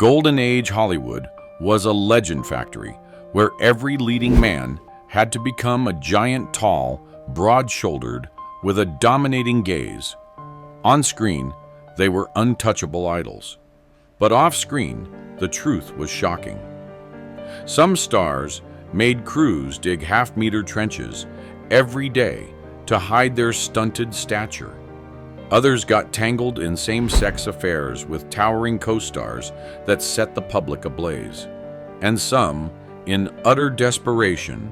Golden Age Hollywood was a legend factory where every leading man had to become a giant, tall, broad-shouldered, with a dominating gaze. On screen, they were untouchable idols. But off-screen, the truth was shocking. Some stars made crews dig half-meter trenches every day to hide their stunted stature. Others got tangled in same-sex affairs with towering co-stars that set the public ablaze. And some, in utter desperation,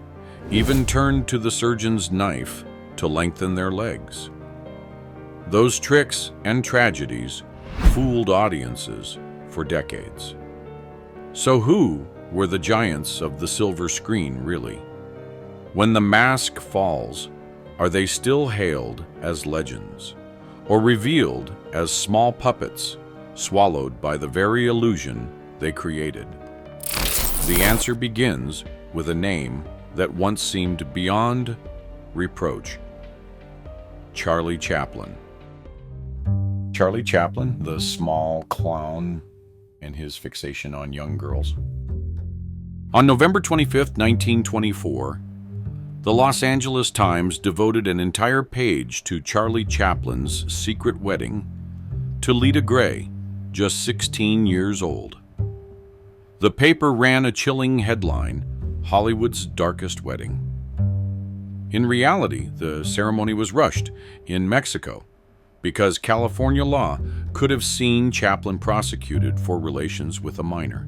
even turned to the surgeon's knife to lengthen their legs. Those tricks and tragedies fooled audiences for decades. So who were the giants of the silver screen, really? When the mask falls, are they still hailed as legends, or revealed as small puppets swallowed by the very illusion they created? The answer begins with a name that once seemed beyond reproach: Charlie Chaplin. Charlie Chaplin, the small clown and his fixation on young girls. On November 25, 1924, the Los Angeles Times devoted an entire page to Charlie Chaplin's secret wedding to Lita Gray, just 16 years old. The paper ran a chilling headline, "Hollywood's Darkest Wedding." In reality, the ceremony was rushed in Mexico because California law could have seen Chaplin prosecuted for relations with a minor.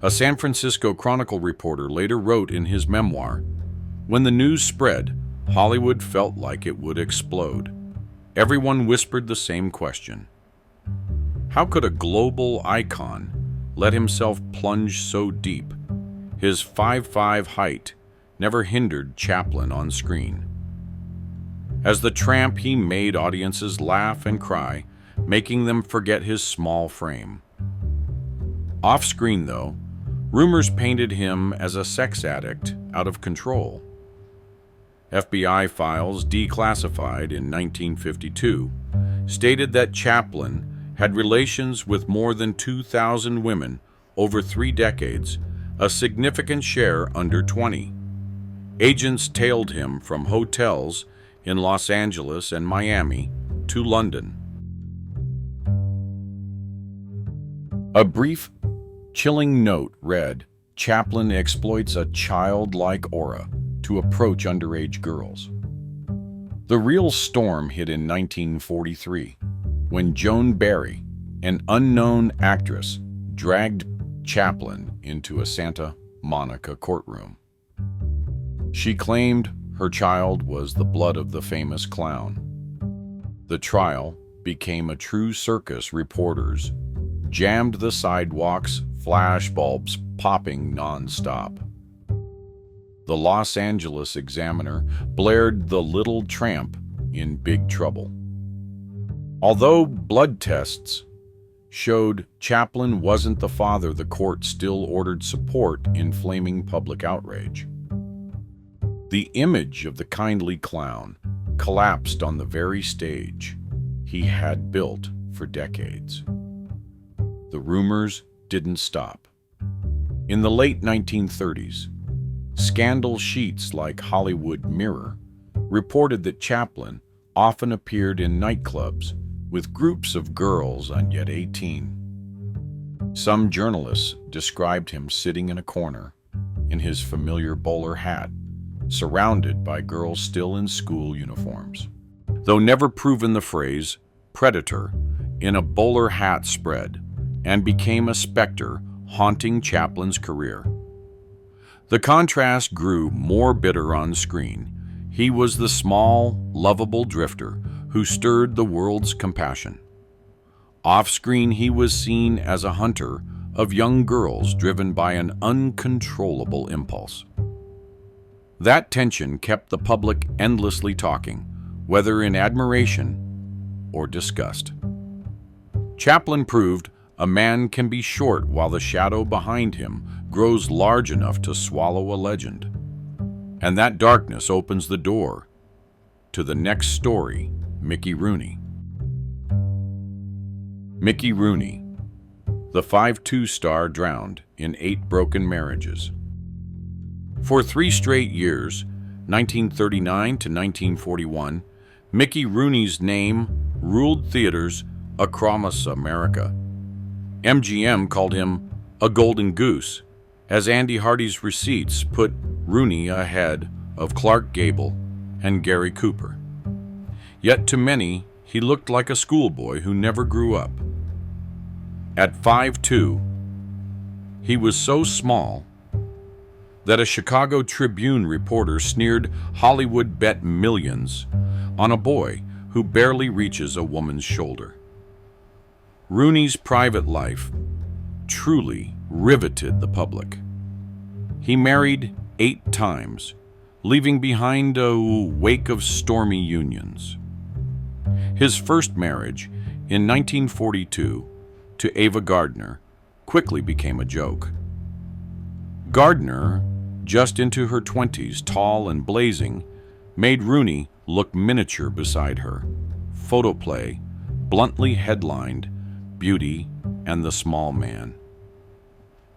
A San Francisco Chronicle reporter later wrote in his memoir, "When the news spread, Hollywood felt like it would explode. Everyone whispered the same question. How could a global icon let himself plunge so deep? His 5'5" height never hindered Chaplin on screen. As the tramp, he made audiences laugh and cry, making them forget his small frame. Off-screen, though, rumors painted him as a sex addict out of control. FBI files declassified in 1952 stated that Chaplin had relations with more than 2,000 women over 3 decades, a significant share under 20. Agents tailed him from hotels in Los Angeles and Miami to London. A brief, chilling note read, "Chaplin exploits a childlike aura to approach underage girls." The real storm hit in 1943, when Joan Barry, an unknown actress, dragged Chaplin into a Santa Monica courtroom. She claimed her child was the blood of the famous clown. The trial became a true circus. Reporters jammed the sidewalks, flash bulbs popping non-stop. The Los Angeles Examiner blared "The Little Tramp in Big Trouble." Although blood tests showed Chaplin wasn't the father, the court still ordered support, inflaming public outrage. The image of the kindly clown collapsed on the very stage he had built for decades. The rumors didn't stop. In the late 1930s, scandal sheets like Hollywood Mirror reported that Chaplin often appeared in nightclubs with groups of girls on yet 18. Some journalists described him sitting in a corner in his familiar bowler hat, surrounded by girls still in school uniforms. Though never proven, the phrase "predator" in a bowler hat spread and became a specter haunting Chaplin's career. The contrast grew more bitter on screen. He was the small, lovable drifter who stirred the world's compassion. Off-screen, he was seen as a hunter of young girls driven by an uncontrollable impulse. That tension kept the public endlessly talking, whether in admiration or disgust. Chaplin proved a man can be short while the shadow behind him grows large enough to swallow a legend. And that darkness opens the door to the next story, Mickey Rooney. Mickey Rooney, The 5'2" star drowned in 8 broken marriages. For 3 straight years, 1939 to 1941, Mickey Rooney's name ruled theaters across America. MGM called him a golden goose, as Andy Hardy's receipts put Rooney ahead of Clark Gable and Gary Cooper. Yet to many, he looked like a schoolboy who never grew up. At 5'2", he was so small that a Chicago Tribune reporter sneered Hollywood bet millions on a boy who barely reaches a woman's shoulder. Rooney's private life truly riveted the public. He married 8 times, leaving behind a wake of stormy unions. His first marriage, in 1942, to Ava Gardner, quickly became a joke. Gardner, just into her 20s, tall and blazing, made Rooney look miniature beside her. Photoplay bluntly headlined Beauty and the Small Man.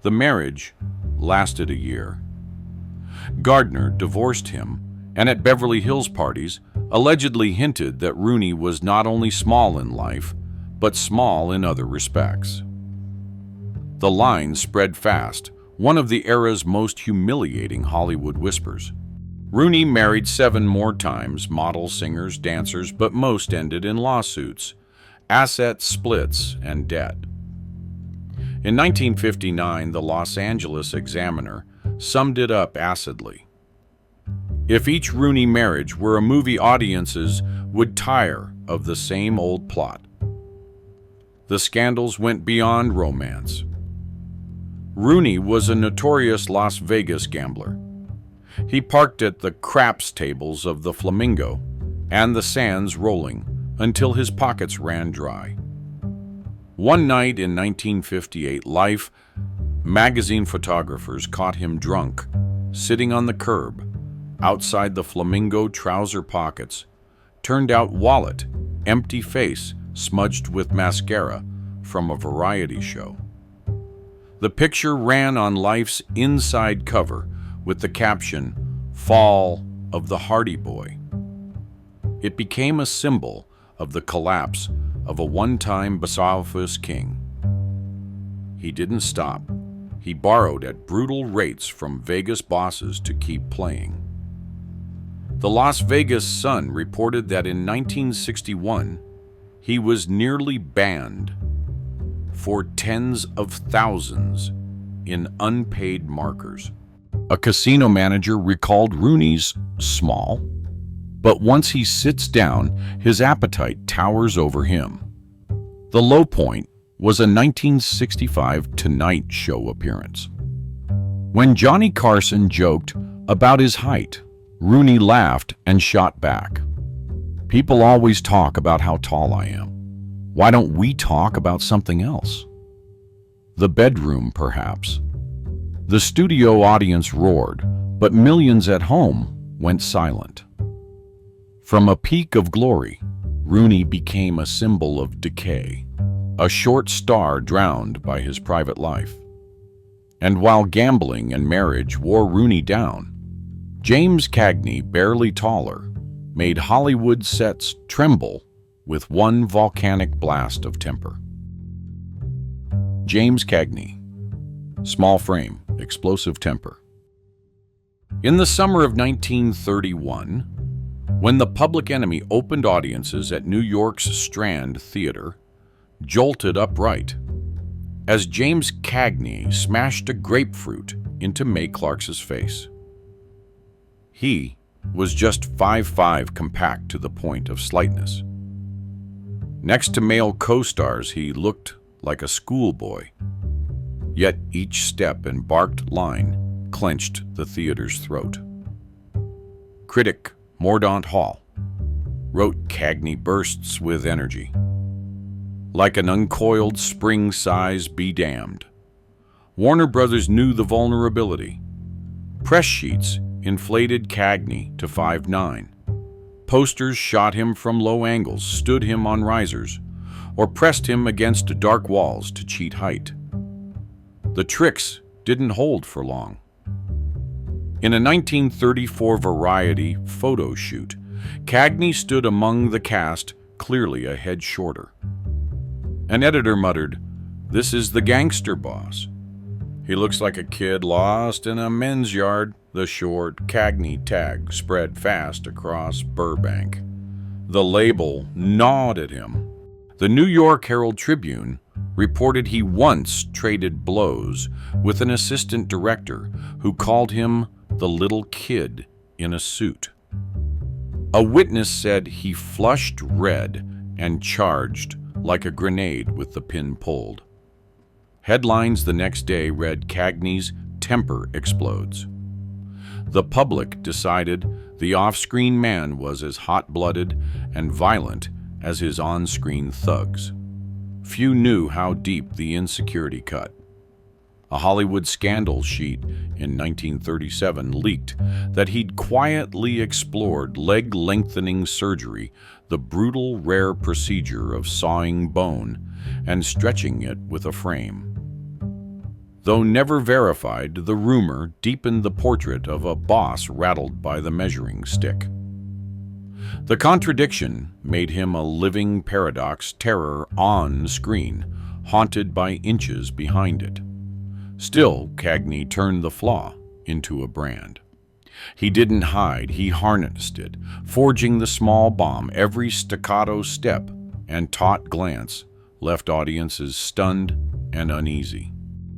The marriage lasted a year. Gardner divorced him, and at Beverly Hills parties allegedly hinted that Rooney was not only small in life, but small in other respects. The line spread fast, one of the era's most humiliating Hollywood whispers. Rooney married 7 more times, models, singers, dancers, but most ended in lawsuits, asset splits, and debt. In 1959, the Los Angeles Examiner summed it up acidly. If each Rooney marriage were a movie, audiences would tire of the same old plot. The scandals went beyond romance. Rooney was a notorious Las Vegas gambler. He parked at the craps tables of the Flamingo and the sands rolling until his pockets ran dry. One night in 1958, Life magazine photographers caught him drunk, sitting on the curb, outside the Flamingo trouser pockets, turned out wallet, empty face smudged with mascara from a variety show. The picture ran on Life's inside cover with the caption, "Fall of the Hardy Boy." It became a symbol of the collapse of a one-time box office king. He didn't stop. He borrowed at brutal rates from Vegas bosses to keep playing. The Las Vegas Sun reported that in 1961, he was nearly banned for tens of thousands in unpaid markers. A casino manager recalled Rooney's small, but once he sits down, his appetite towers over him. The low point was a 1965 Tonight Show appearance. When Johnny Carson joked about his height, Rooney laughed and shot back. "People always talk about how tall I am. Why don't we talk about something else?" The bedroom, perhaps. The studio audience roared, but millions at home went silent. From a peak of glory, Rooney became a symbol of decay, a short star drowned by his private life. And while gambling and marriage wore Rooney down, James Cagney, barely taller, made Hollywood sets tremble with one volcanic blast of temper. James Cagney. Small frame, explosive temper. In the summer of 1931, when The Public Enemy opened audiences at New York's Strand Theater, jolted upright, as James Cagney smashed a grapefruit into Mae Clarke's face. He was just 5'5", compact to the point of slightness. Next to male co-stars, he looked like a schoolboy, yet each step and barked line clenched the theater's throat. Critic Mordaunt Hall wrote Cagney bursts with energy. Like an uncoiled spring size be damned. Warner Brothers knew the vulnerability. Press sheets inflated Cagney to 5'9". Posters shot him from low angles, stood him on risers, or pressed him against dark walls to cheat height. The tricks didn't hold for long. In a 1934 Variety photo shoot, Cagney stood among the cast, clearly a head shorter. An editor muttered, "This is the gangster boss. He looks like a kid lost in a men's yard." The short Cagney tag spread fast across Burbank. The label gnawed at him. The New York Herald Tribune reported he once traded blows with an assistant director who called him the little kid in a suit. A witness said he flushed red and charged like a grenade with the pin pulled. Headlines the next day read, "Cagney's temper explodes." The public decided the off-screen man was as hot-blooded and violent as his on-screen thugs. Few knew how deep the insecurity cut. A Hollywood scandal sheet in 1937 leaked that he'd quietly explored leg-lengthening surgery, the brutal, rare procedure of sawing bone and stretching it with a frame. Though never verified, the rumor deepened the portrait of a boss rattled by the measuring stick. The contradiction made him a living paradox terror on screen, haunted by inches behind it. Still, Cagney turned the flaw into a brand. He didn't hide, he harnessed it, forging the small bomb. Every staccato step and taut glance left audiences stunned and uneasy.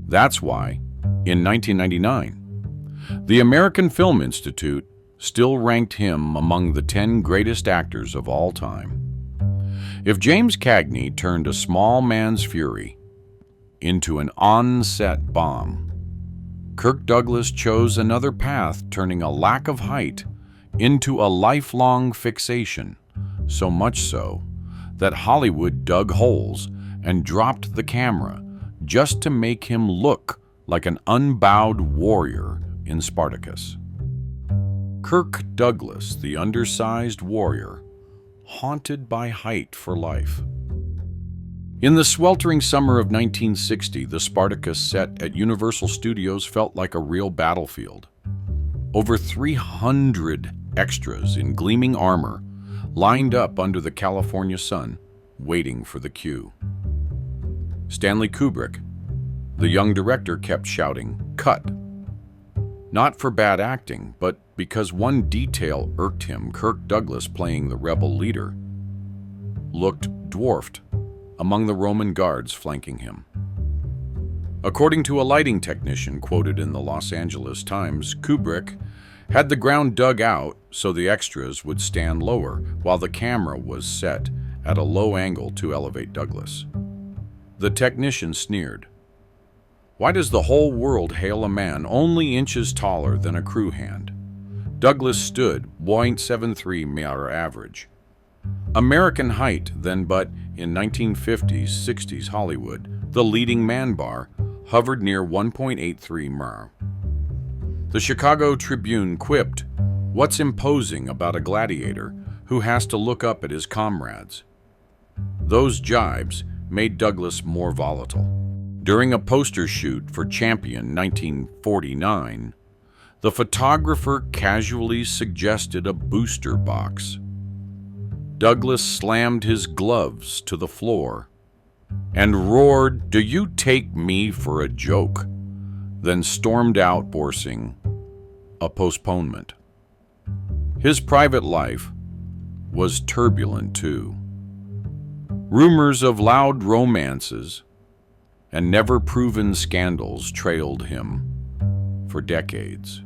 That's why, in 1999, the American Film Institute still ranked him among the 10 greatest actors of all time. If James Cagney turned a small man's fury into an on-set bomb, Kirk Douglas chose another path, turning a lack of height into a lifelong fixation, so much so that Hollywood dug holes and dropped the camera just to make him look like an unbowed warrior in Spartacus. Kirk Douglas, the undersized warrior, haunted by height for life. In the sweltering summer of 1960, the Spartacus set at Universal Studios felt like a real battlefield. Over 300 extras in gleaming armor lined up under the California sun, waiting for the cue. Stanley Kubrick, the young director, kept shouting, "Cut!" Not for bad acting, but because one detail irked him. Kirk Douglas, playing the rebel leader, looked dwarfed among the Roman guards flanking him. According to a lighting technician quoted in the Los Angeles Times, Kubrick had the ground dug out so the extras would stand lower, while the camera was set at a low angle to elevate Douglas. The technician sneered. "Why does the whole world hail a man only inches taller than a crew hand?" Douglas stood 0.73 meter average. American height then, but in 1950s, 60s Hollywood, the leading man bar hovered near 1.83 meter. The Chicago Tribune quipped, "What's imposing about a gladiator who has to look up at his comrades?" Those jibes made Douglas more volatile. During a poster shoot for Champion 1949, the photographer casually suggested a booster box. Douglas slammed his gloves to the floor and roared, "Do you take me for a joke?" then stormed out, forcing a postponement. His private life was turbulent too. Rumors of loud romances and never-proven scandals trailed him for decades.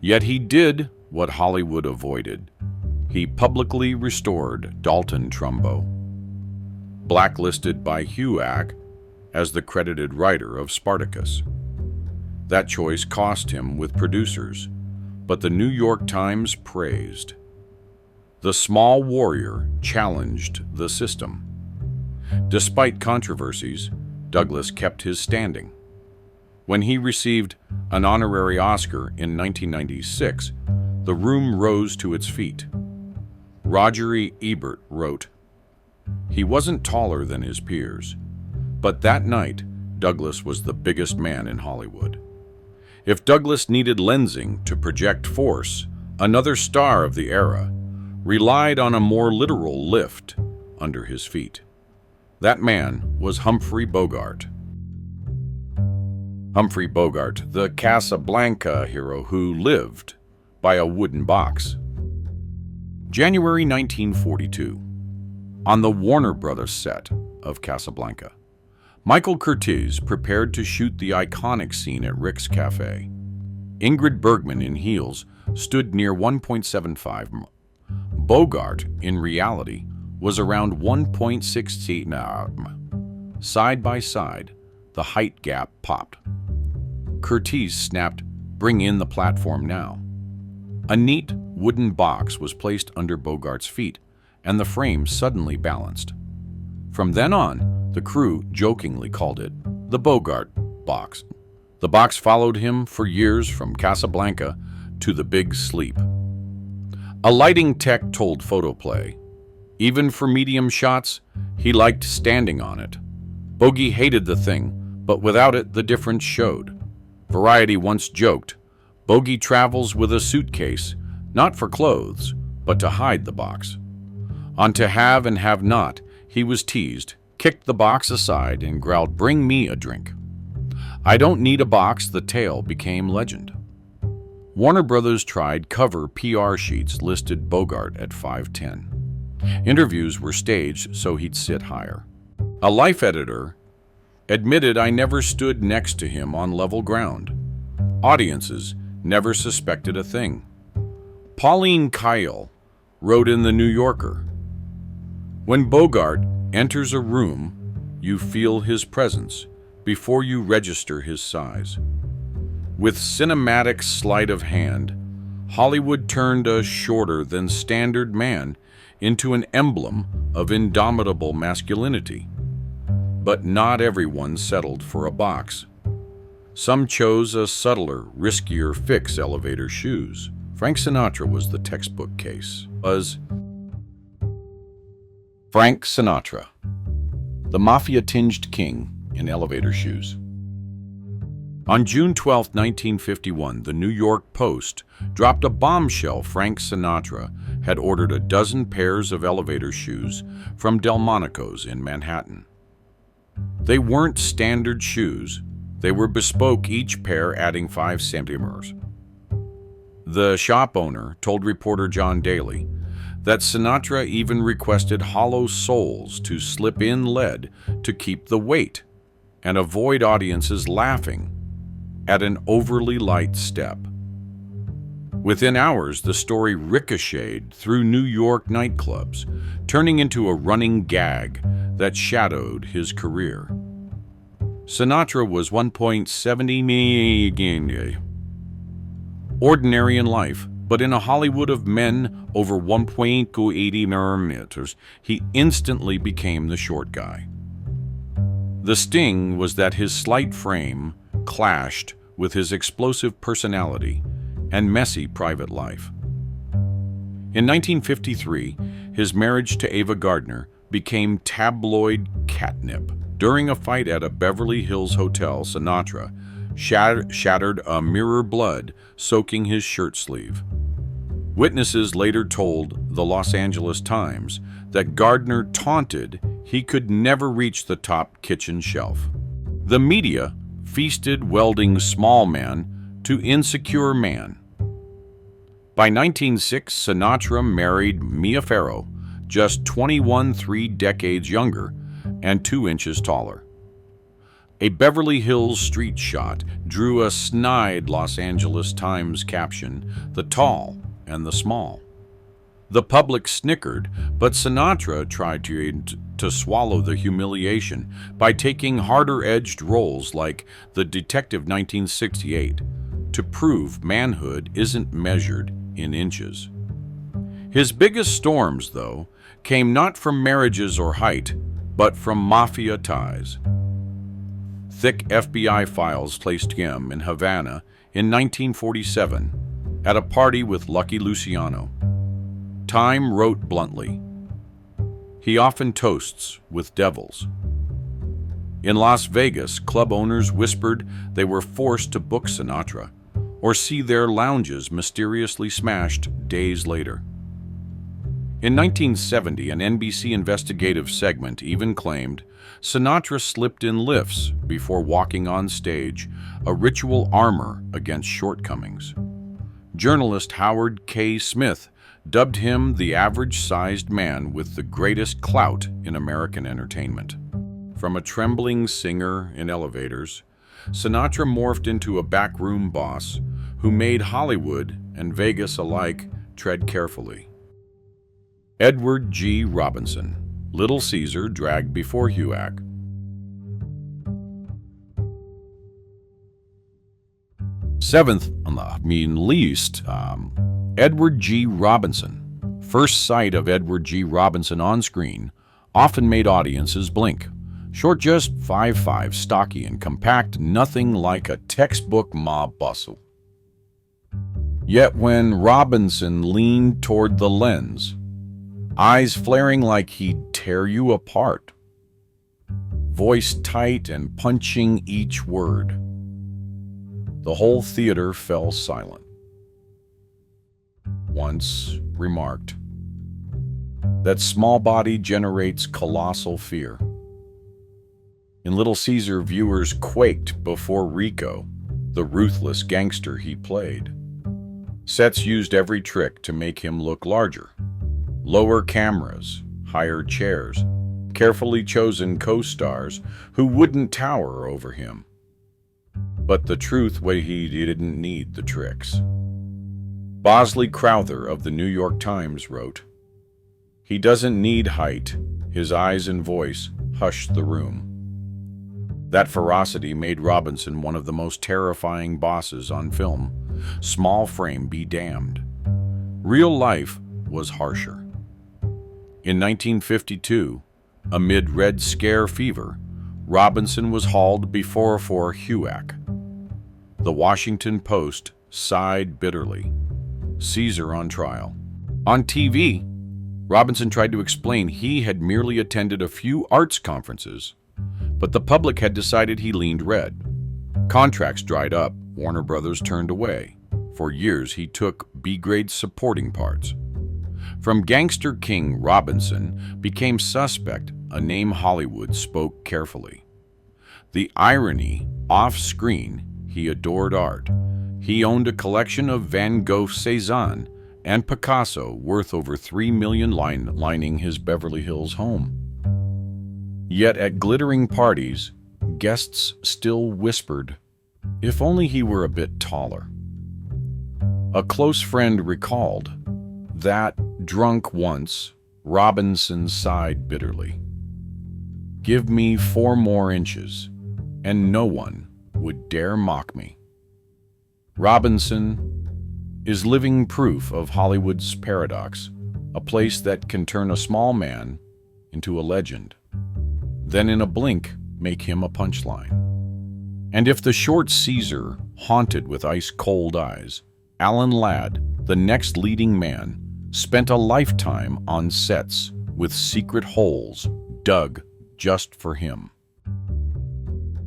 Yet he did what Hollywood avoided. He publicly restored Dalton Trumbo, blacklisted by HUAC as the credited writer of Spartacus. That choice cost him with producers, but the New York Times praised. The small warrior challenged the system. Despite controversies, Douglas kept his standing. When he received an honorary Oscar in 1996, the room rose to its feet. Roger E. Ebert wrote, "He wasn't taller than his peers, but that night, Douglas was the biggest man in Hollywood. If Douglas needed lensing to project force, another star of the era relied on a more literal lift under his feet. That man was Humphrey Bogart. Humphrey Bogart, the Casablanca hero who lived by a wooden box. January 1942. On the Warner Brothers set of Casablanca, Michael Curtiz prepared to shoot the iconic scene at Rick's Cafe. Ingrid Bergman in heels stood near 1.75. Bogart, in reality, was around 1.68. Side by side, the height gap popped. Curtiz snapped, "Bring in the platform now." A neat wooden box was placed under Bogart's feet, and the frame suddenly balanced. From then on, the crew jokingly called it the Bogart box. The box followed him for years from Casablanca to the Big Sleep. A lighting tech told Photoplay, even for medium shots, he liked standing on it. Bogey hated the thing, but without it, the difference showed. Variety once joked, Bogey travels with a suitcase, not for clothes, but to hide the box. On To Have and Have Not, he was teased, kicked the box aside, and growled, "Bring me a drink." "I don't need a box," the tale became legend. Warner Brothers tried cover PR sheets listed Bogart at 5'10". Interviews were staged so he'd sit higher. A Life editor admitted, "I never stood next to him on level ground." Audiences never suspected a thing. Pauline Kael wrote in The New Yorker, "When Bogart enters a room, you feel his presence before you register his size." With cinematic sleight of hand, Hollywood turned a shorter than standard man into an emblem of indomitable masculinity. But not everyone settled for a box. Some chose a subtler, riskier fix: elevator shoes. Frank Sinatra was the textbook case. Frank Sinatra, the mafia-tinged king in elevator shoes. On June 12, 1951, the New York Post dropped a bombshell. Frank Sinatra had ordered a dozen pairs of elevator shoes from Delmonico's in Manhattan. They weren't standard shoes. They were bespoke, each pair adding 5 centimeters. The shop owner told reporter John Daly that Sinatra even requested hollow soles to slip in lead to keep the weight and avoid audiences laughing at an overly light step. Within hours, the story ricocheted through New York nightclubs, turning into a running gag that shadowed his career. Sinatra was 1.70 million. Ordinary in life, but in a Hollywood of men over 1.80 millimeters, he instantly became the short guy. The sting was that his slight frame clashed with his explosive personality and messy private life. In 1953, his marriage to Ava Gardner became tabloid catnip. During a fight at a Beverly Hills hotel, Sinatra shattered a mirror, blood soaking his shirt sleeve. Witnesses later told the Los Angeles Times that Gardner taunted he could never reach the top kitchen shelf. The media feasted, welding small man to insecure man. By 1906, Sinatra married Mia Farrow, just 21, 3 decades younger and 2 inches taller. A Beverly Hills street shot drew a snide Los Angeles Times caption, "The Tall and the Small." The public snickered, but Sinatra tried to swallow the humiliation by taking harder-edged roles like The Detective 1968 to prove manhood isn't measured in inches. His biggest storms, though, came not from marriages or height, but from mafia ties. Thick FBI files placed him in Havana in 1947 at a party with Lucky Luciano. Time wrote bluntly, "He often toasts with devils." In Las Vegas, club owners whispered they were forced to book Sinatra or see their lounges mysteriously smashed days later. In 1970, an NBC investigative segment even claimed Sinatra slipped in lifts before walking on stage, a ritual armor against shortcomings. Journalist Howard K. Smith dubbed him the average-sized man with the greatest clout in American entertainment. From a trembling singer in elevators, Sinatra morphed into a backroom boss who made Hollywood and Vegas alike tread carefully. Edward G. Robinson, Little Caesar dragged before HUAC. Seventh, least, Edward G. Robinson. First sight of Edward G. Robinson on screen often made audiences blink. Short, just 5'5", stocky and compact, nothing like a textbook mob bustle. Yet when Robinson leaned toward the lens, eyes flaring like he'd tear you apart, voice tight and punching each word, the whole theater fell silent. Once remarked, that small body generates colossal fear. In Little Caesar, viewers quaked before Rico, the ruthless gangster he played. Sets used every trick to make him look larger. Lower cameras, higher chairs, carefully chosen co-stars who wouldn't tower over him. But the truth was he didn't need the tricks. Bosley Crowther of the New York Times wrote, "He doesn't need height, his eyes and voice hush the room." That ferocity made Robinson one of the most terrifying bosses on film. Small frame be damned. Real life was harsher. In 1952, amid Red Scare fever, Robinson was hauled before HUAC. The Washington Post sighed bitterly. Caesar on trial. On TV, Robinson tried to explain he had merely attended a few arts conferences, but the public had decided he leaned red. Contracts dried up, Warner Brothers turned away. For years, he took B-grade supporting parts. From Gangster King, Robinson became suspect, a name Hollywood spoke carefully. The irony, off-screen, he adored art. He owned a collection of Van Gogh Cézanne and Picasso worth over $3 million lining his Beverly Hills home. Yet at glittering parties, guests still whispered, if only he were a bit taller. A close friend recalled that, drunk once, Robinson sighed bitterly. Give me 4 more inches, and no one would dare mock me. Robinson is living proof of Hollywood's paradox, a place that can turn a small man into a legend, then in a blink make him a punchline. And if the short Caesar haunted with ice-cold eyes, Alan Ladd, the next leading man, spent a lifetime on sets with secret holes dug just for him.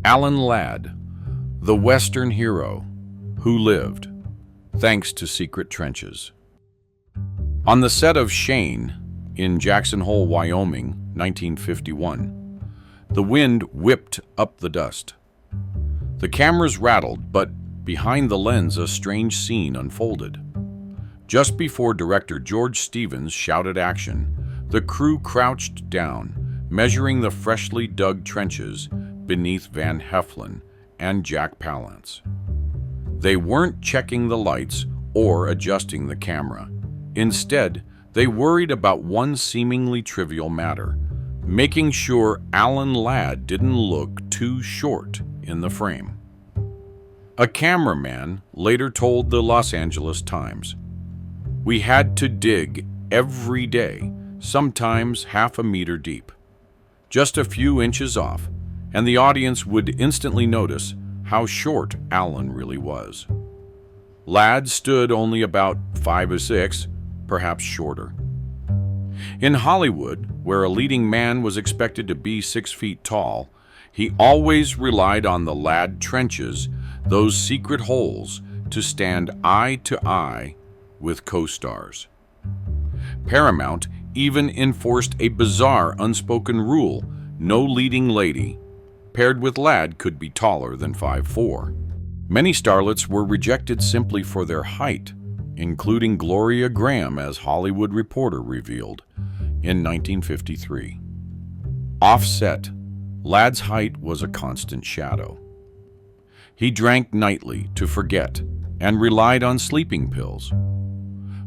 Alan Ladd, the Western hero who lived thanks to secret trenches. On the set of Shane in Jackson Hole, Wyoming, 1951, the wind whipped up the dust. The cameras rattled, but behind the lens a strange scene unfolded. Just before director George Stevens shouted action, the crew crouched down, measuring the freshly dug trenches beneath Van Heflin and Jack Palance. They weren't checking the lights or adjusting the camera. Instead, they worried about one seemingly trivial matter, making sure Alan Ladd didn't look too short in the frame. A cameraman later told the Los Angeles Times, "We had to dig every day, sometimes half a meter deep. Just a few inches off, and the audience would instantly notice how short Alan really was." Ladd stood only about 5 or 6, perhaps shorter. In Hollywood, where a leading man was expected to be 6 feet tall, He always relied on the lad trenches, those secret holes, to stand eye to eye with co-stars. Paramount even enforced a bizarre unspoken rule: no leading lady paired with lad could be taller than 5'4". Many starlets were rejected simply for their height, including Gloria Graham, as Hollywood Reporter revealed in 1953. Offset, lad's height was a constant shadow. He drank nightly to forget and relied on sleeping pills.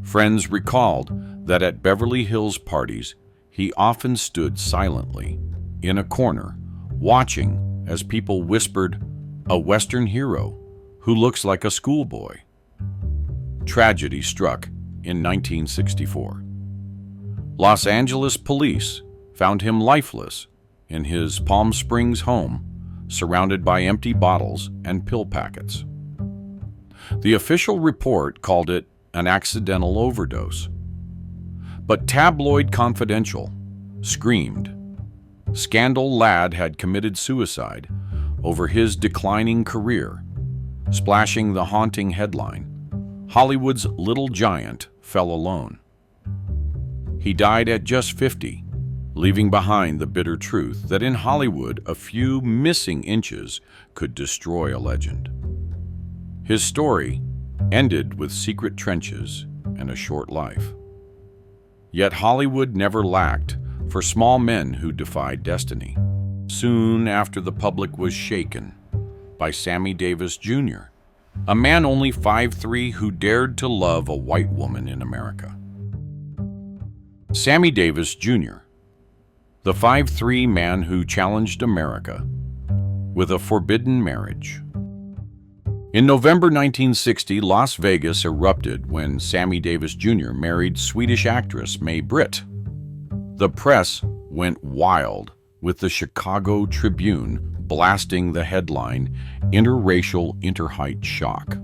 Friends recalled that at Beverly Hills parties, he often stood silently in a corner, watching as people whispered, "A Western hero who looks like a schoolboy." Tragedy struck in 1964. Los Angeles police found him lifeless in his Palm Springs home, surrounded by empty bottles and pill packets. The official report called it an accidental overdose. But Tabloid Confidential screamed Scandal Lad had committed suicide over his declining career, splashing the haunting headline, "Hollywood's Little Giant Fell Alone." He died at just 50, leaving behind the bitter truth that in Hollywood a few missing inches could destroy a legend. His story ended with secret trenches and a short life. Yet Hollywood never lacked for small men who defied destiny. Soon after, the public was shaken by Sammy Davis Jr., a man only 5'3" who dared to love a white woman in America. Sammy Davis Jr., the 5'3" man who challenged America with a forbidden marriage. In November 1960, Las Vegas erupted when Sammy Davis Jr. married Swedish actress May Britt. The press went wild, with the Chicago Tribune blasting the headline, "Interracial Interheight Shock."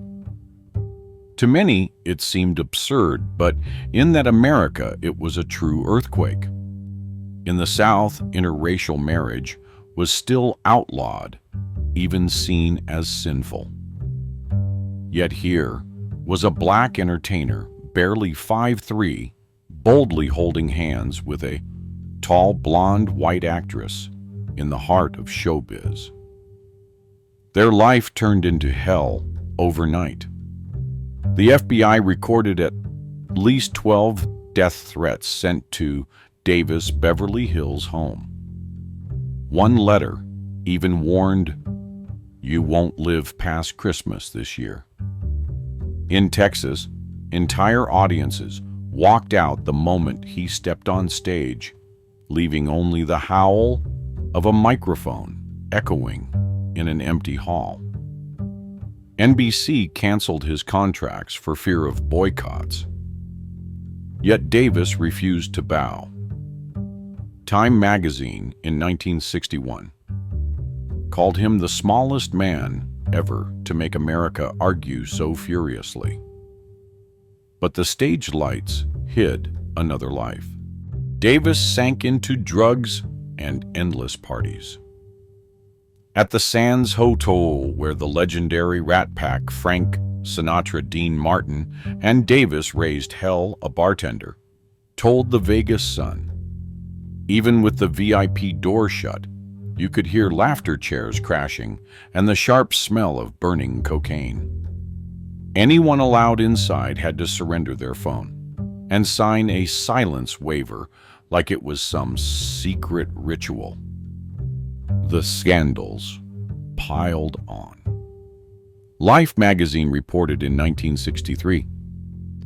To many, it seemed absurd, but in that America, it was a true earthquake. In the South, interracial marriage was still outlawed, even seen as sinful. Yet here was a black entertainer, barely 5'3", boldly holding hands with a tall, blonde, white actress in the heart of showbiz. Their life turned into hell overnight. The FBI recorded at least 12 death threats sent to Davis' Beverly Hills home. One letter even warned, "You won't live past Christmas this year." In Texas, entire audiences walked out the moment he stepped on stage, leaving only the howl of a microphone echoing in an empty hall. NBC canceled his contracts for fear of boycotts. Yet Davis refused to bow. Time magazine in 1961 called him the smallest man ever to make America argue so furiously. But the stage lights hid another life. Davis sank into drugs and endless parties. At the Sands Hotel, where the legendary Rat Pack Frank Sinatra, Dean Martin, and Davis raised hell, a bartender told the Vegas Sun. Even with the VIP door shut, you could hear laughter chairs crashing and the sharp smell of burning cocaine. Anyone allowed inside had to surrender their phone and sign a silence waiver like it was some secret ritual. The scandals piled on. Life magazine reported in 1963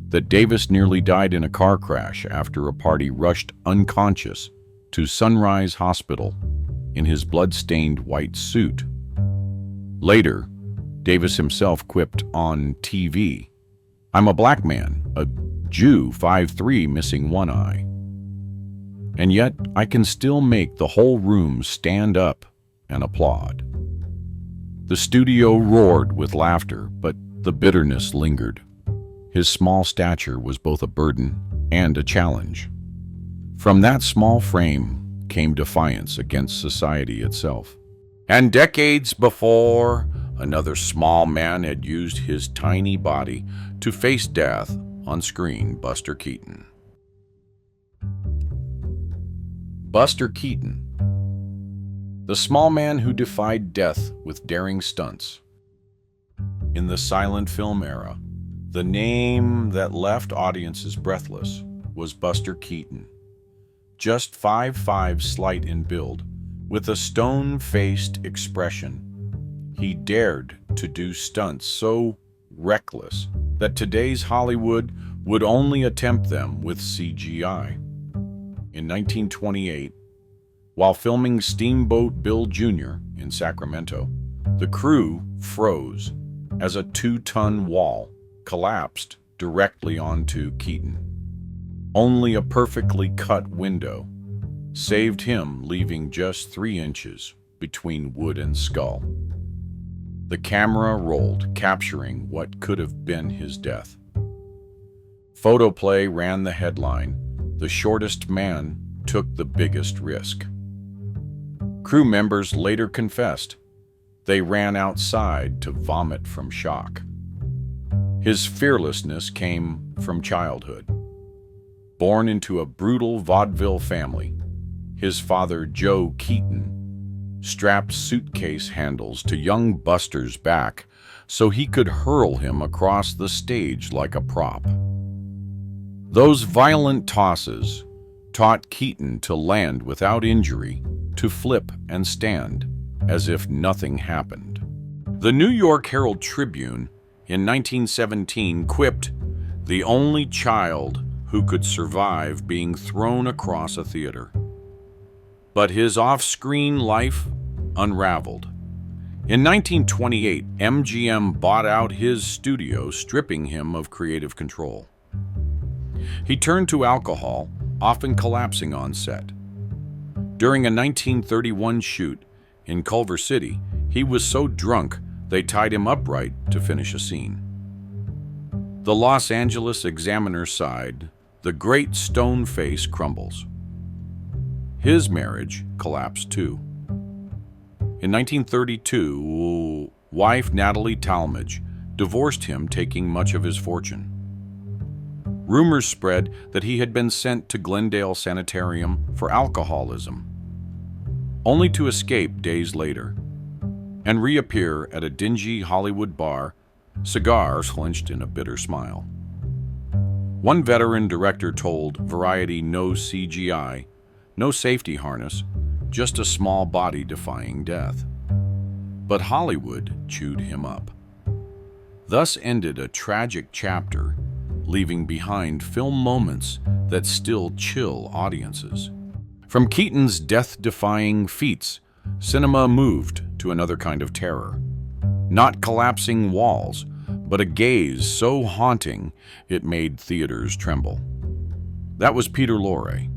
that Davis nearly died in a car crash after a party rushed unconscious to Sunrise Hospital in his blood-stained white suit. Later, Davis himself quipped on TV, "I'm a black man, a Jew, 5'3", missing one eye. And yet I can still make the whole room stand up and applaud." The studio roared with laughter, but the bitterness lingered. His small stature was both a burden and a challenge. From that small frame came defiance against society itself. And decades before, another small man had used his tiny body to face death on screen, Buster Keaton. Buster Keaton, the small man who defied death with daring stunts. In the silent film era, the name that left audiences breathless was Buster Keaton. Just 5'5" slight in build, with a stone-faced expression, he dared to do stunts so reckless that today's Hollywood would only attempt them with CGI. In 1928, while filming Steamboat Bill Jr. in Sacramento, the crew froze as a 2-ton wall collapsed directly onto Keaton. Only a perfectly cut window saved him, leaving just 3 inches between wood and skull. The camera rolled, capturing what could have been his death. Photoplay ran the headline, "The shortest man took the biggest risk." Crew members later confessed they ran outside to vomit from shock. His fearlessness came from childhood. Born into a brutal vaudeville family, his father, Joe Keaton, strapped suitcase handles to young Buster's back so he could hurl him across the stage like a prop. Those violent tosses taught Keaton to land without injury, to flip and stand as if nothing happened. The New York Herald Tribune in 1917 quipped, "The only child who could survive being thrown across a theater." But his off-screen life unraveled. In 1928, MGM bought out his studio, stripping him of creative control. He turned to alcohol, often collapsing on set. During a 1931 shoot in Culver City, he was so drunk they tied him upright to finish a scene. The Los Angeles Examiner sighed, "The great stone face crumbles." His marriage collapsed too. In 1932, wife Natalie Talmadge divorced him, taking much of his fortune. Rumors spread that he had been sent to Glendale Sanitarium for alcoholism, only to escape days later and reappear at a dingy Hollywood bar, cigars clenched in a bitter smile. One veteran director told Variety, "No CGI, no safety harness, just a small body defying death." But Hollywood chewed him up. Thus ended a tragic chapter, leaving behind film moments that still chill audiences. From Keaton's death-defying feats, cinema moved to another kind of terror. Not collapsing walls, but a gaze so haunting it made theaters tremble. That was Peter Lorre.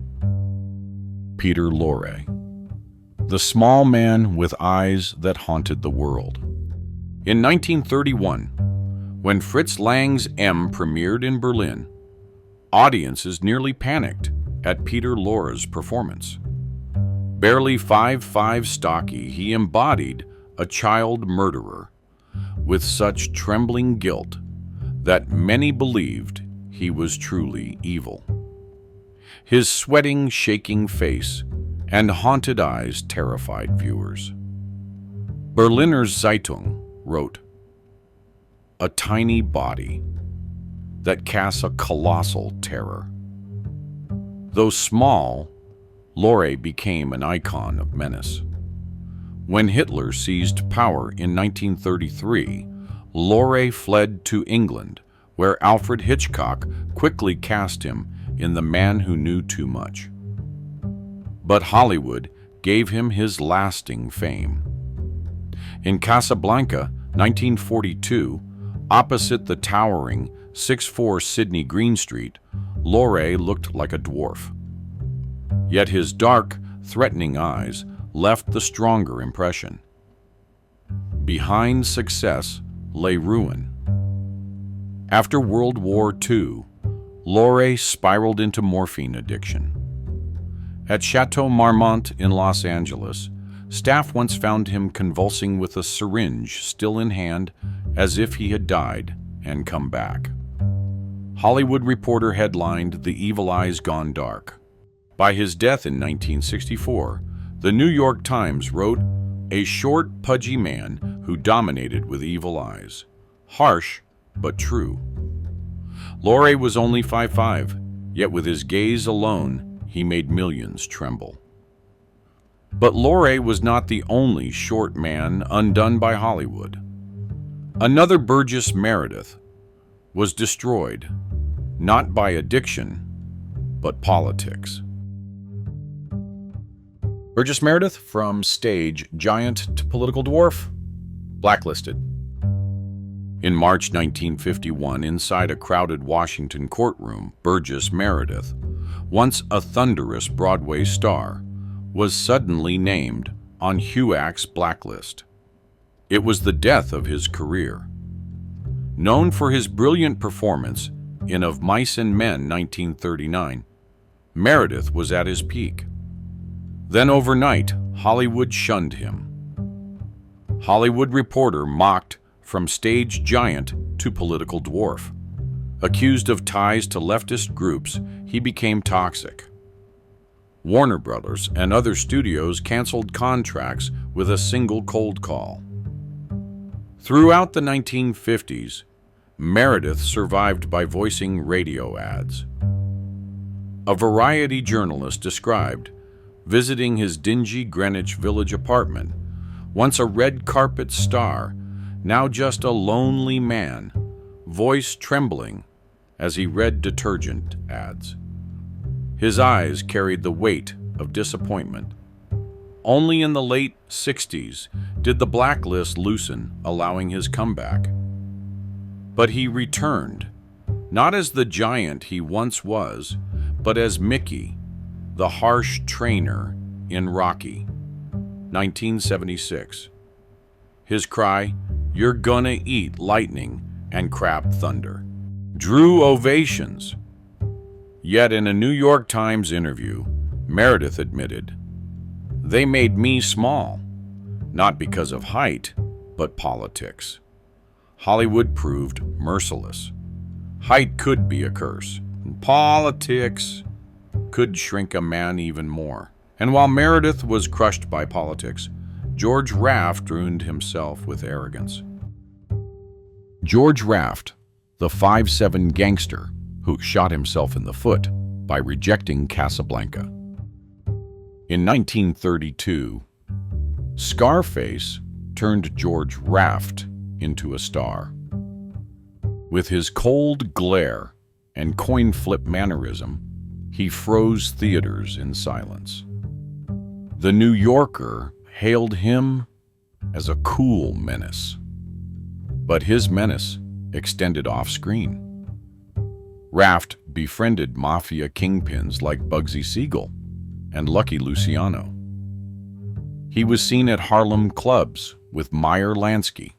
Peter Lorre, the small man with eyes that haunted the world. In 1931, when Fritz Lang's M premiered in Berlin, audiences nearly panicked at Peter Lorre's performance. Barely 5'5" stocky, he embodied a child murderer with such trembling guilt that many believed he was truly evil. His sweating, shaking face and haunted eyes terrified viewers. Berliner Zeitung wrote, "A tiny body that casts a colossal terror." Though small, Lorre became an icon of menace. When Hitler seized power in 1933, Lorre fled to England, where Alfred Hitchcock quickly cast him in The Man Who Knew Too Much. But Hollywood gave him his lasting fame. In Casablanca, 1942, opposite the towering 6'4" Sydney Greenstreet, Lorre looked like a dwarf. Yet his dark, threatening eyes left the stronger impression. Behind success lay ruin. After World War II, Lorre spiraled into morphine addiction. At Chateau Marmont in Los Angeles, Staff once found him convulsing with a syringe still in hand, as if he had died and come back. Hollywood Reporter headlined "The Evil Eye's Gone Dark." By his death in 1964, the New York Times wrote, "A short, pudgy man who dominated with evil eyes. Harsh, but true." Lorre was only 5'5", yet with his gaze alone, he made millions tremble. But Lorre was not the only short man undone by Hollywood. Another Burgess Meredith was destroyed, not by addiction, but politics. Burgess Meredith, from stage giant to political dwarf, blacklisted. In March 1951, inside a crowded Washington courtroom, Burgess Meredith, once a thunderous Broadway star, was suddenly named on HUAC's blacklist. It was the death of his career. Known for his brilliant performance in Of Mice and Men 1939, Meredith was at his peak. Then overnight, Hollywood shunned him. Hollywood Reporter mocked from stage giant to political dwarf. Accused of ties to leftist groups, he became toxic. Warner Brothers and other studios canceled contracts with a single cold call. Throughout the 1950s, Meredith survived by voicing radio ads. A Variety journalist described visiting his dingy Greenwich Village apartment, once a red carpet star, now just a lonely man, voice trembling as he read detergent ads. His eyes carried the weight of disappointment. Only in the late 60s did the blacklist loosen, allowing his comeback. But he returned, not as the giant he once was, but as Mickey, the harsh trainer in Rocky, 1976. His cry, "You're gonna eat lightning and crab thunder," drew ovations. Yet in a New York Times interview, Meredith admitted, "They made me small, not because of height, but politics." Hollywood proved merciless. Height could be a curse. Politics could shrink a man even more. And while Meredith was crushed by politics, George Raft ruined himself with arrogance. George Raft, the 5'7" gangster who shot himself in the foot by rejecting Casablanca. In 1932, Scarface turned George Raft into a star. With his cold glare and coin flip mannerism, he froze theaters in silence. The New Yorker hailed him as a cool menace. But his menace extended off-screen. Raft befriended mafia kingpins like Bugsy Siegel and Lucky Luciano. He was seen at Harlem clubs with Meyer Lansky.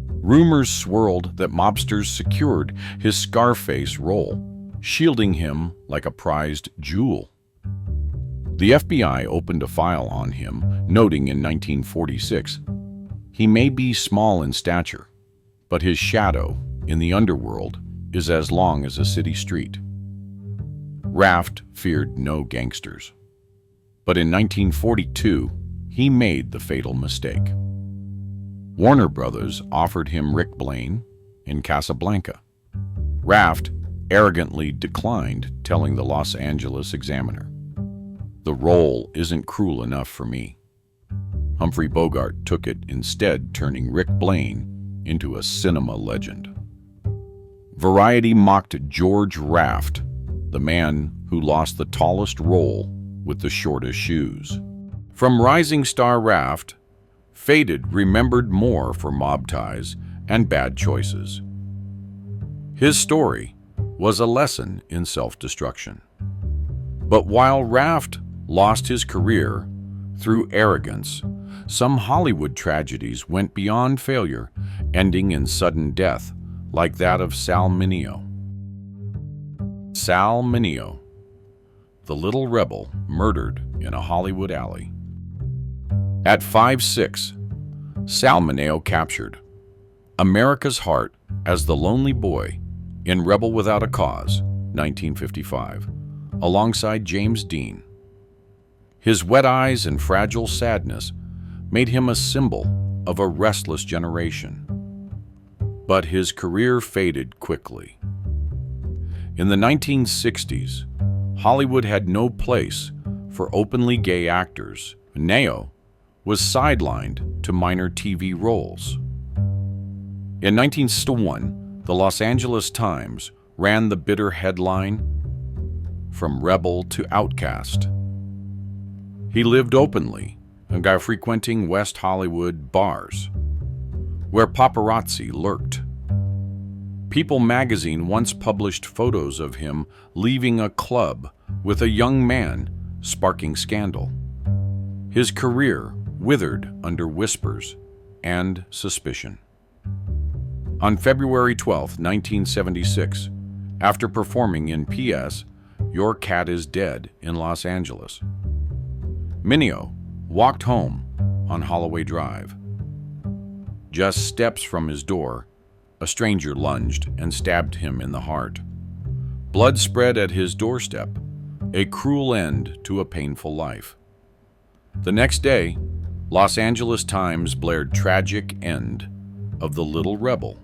Rumors swirled that mobsters secured his Scarface role, shielding him like a prized jewel. The FBI opened a file on him, noting in 1946, "He may be small in stature, but his shadow in the underworld is as long as a city street." Raft feared no gangsters. But in 1942, he made the fatal mistake. Warner Brothers offered him Rick Blaine in Casablanca. Raft arrogantly declined, telling the Los Angeles Examiner, "The role isn't cruel enough for me." Humphrey Bogart took it instead, turning Rick Blaine into a cinema legend. Variety mocked George Raft, the man who lost the tallest role with the shortest shoes. From rising star Raft, faded remembered more for mob ties and bad choices. His story was a lesson in self-destruction. But while Raft lost his career through arrogance, some Hollywood tragedies went beyond failure, ending in sudden death, like that of Sal Mineo. Sal Mineo, the little rebel murdered in a Hollywood alley. At 5'6", Sal Mineo captured America's heart as the lonely boy in Rebel Without a Cause, 1955, alongside James Dean. His wet eyes and fragile sadness made him a symbol of a restless generation. But his career faded quickly. In the 1960s, Hollywood had no place for openly gay actors. Mineo was sidelined to minor TV roles. In 1961, the Los Angeles Times ran the bitter headline, "From Rebel to Outcast." He lived openly and got frequenting West Hollywood bars, where paparazzi lurked. People magazine once published photos of him leaving a club with a young man, sparking scandal. His career withered under whispers and suspicion. On February 12, 1976, after performing in P.S. Your Cat is Dead in Los Angeles, Mineo walked home on Holloway Drive. Just steps from his door, a stranger lunged and stabbed him in the heart. Blood spread at his doorstep, a cruel end to a painful life. The next day, Los Angeles Times blared tragic end of the little rebel.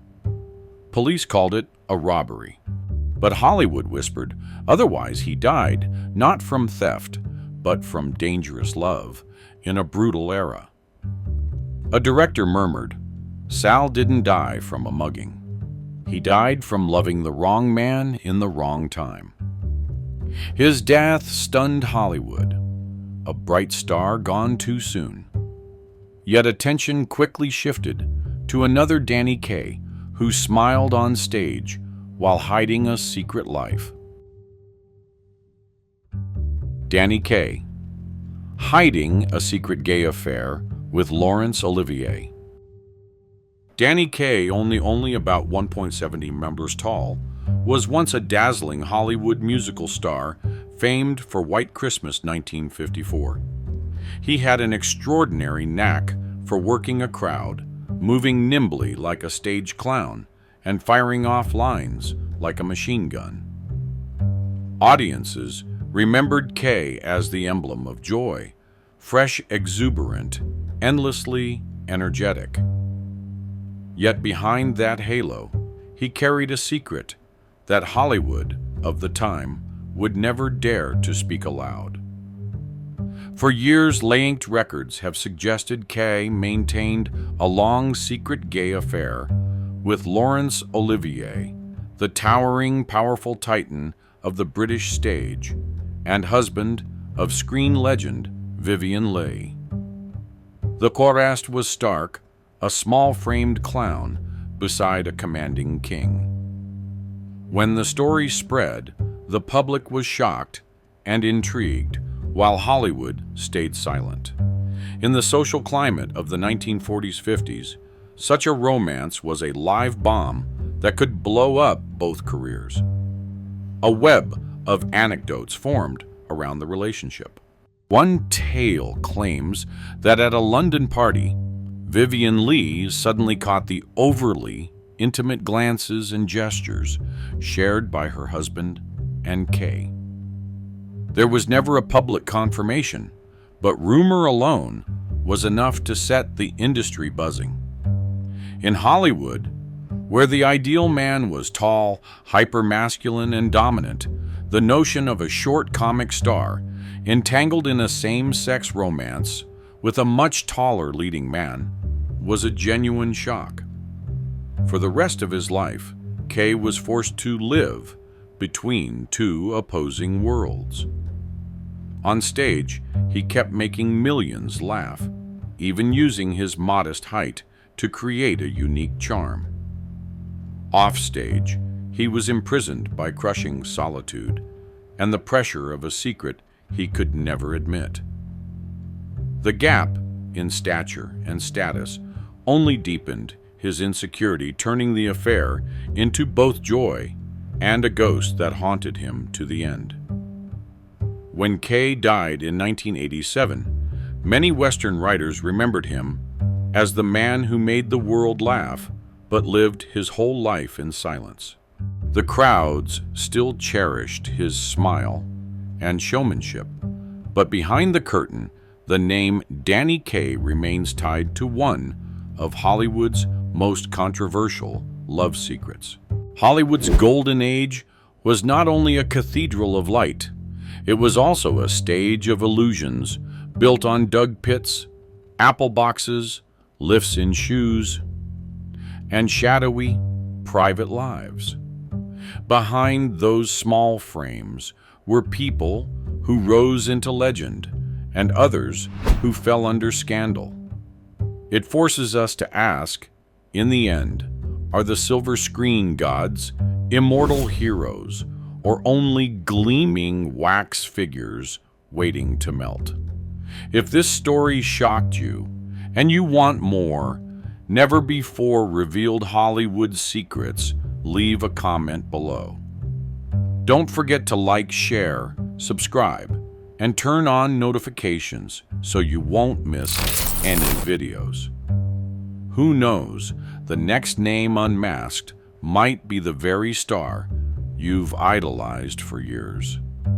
Police called it a robbery, but Hollywood whispered otherwise he died not from theft, but from dangerous love in a brutal era. A director murmured, "Sal didn't die from a mugging. He died from loving the wrong man in the wrong time." His death stunned Hollywood, a bright star gone too soon. Yet attention quickly shifted to another Danny Kaye, who smiled on stage while hiding a secret life. Danny Kaye, hiding a secret gay affair with Laurence Olivier. Danny Kaye, only about 1.70 members tall, was once a dazzling Hollywood musical star famed for White Christmas 1954. He had an extraordinary knack for working a crowd, moving nimbly like a stage clown, and firing off lines like a machine gun. Audiences remembered Kaye as the emblem of joy, fresh, exuberant, endlessly energetic. Yet behind that halo, he carried a secret that Hollywood of the time would never dare to speak aloud. For years, lay-inked records have suggested Kaye maintained a long, secret gay affair with Laurence Olivier, the towering, powerful titan of the British stage and husband of screen legend Vivien Leigh. The contrast was stark, a small-framed clown beside a commanding king. When the story spread, the public was shocked and intrigued, while Hollywood stayed silent. In the social climate of the 1940s-50s, such a romance was a live bomb that could blow up both careers. A web of anecdotes formed around the relationship. One tale claims that at a London party, Vivien Leigh suddenly caught the overly intimate glances and gestures shared by her husband and Kaye. There was never a public confirmation, but rumor alone was enough to set the industry buzzing. In Hollywood, where the ideal man was tall, hyper-masculine, and dominant, the notion of a short comic star entangled in a same-sex romance with a much taller leading man was a genuine shock. For the rest of his life, Kaye was forced to live between two opposing worlds. On stage, he kept making millions laugh, even using his modest height to create a unique charm. Offstage, he was imprisoned by crushing solitude and the pressure of a secret he could never admit. The gap in stature and status only deepened his insecurity, turning the affair into both joy and a ghost that haunted him to the end. When Kaye died in 1987, Many Western writers remembered him as the man who made the world laugh but lived his whole life in silence. The crowds still cherished his smile and showmanship, but behind the curtain, the name Danny Kaye remains tied to one of Hollywood's most controversial love secrets. Hollywood's golden age was not only a cathedral of light, it was also a stage of illusions built on dug pits, apple boxes, lifts in shoes, and shadowy, private lives. Behind those small frames were people who rose into legend and others who fell under scandal. It forces us to ask, in the end, are the silver screen gods immortal heroes or only gleaming wax figures waiting to melt? If this story shocked you and you want more never before revealed Hollywood secrets, leave a comment below. Don't forget to like, share, subscribe, and turn on notifications so you won't miss any videos. Who knows, the next name unmasked might be the very star you've idolized for years.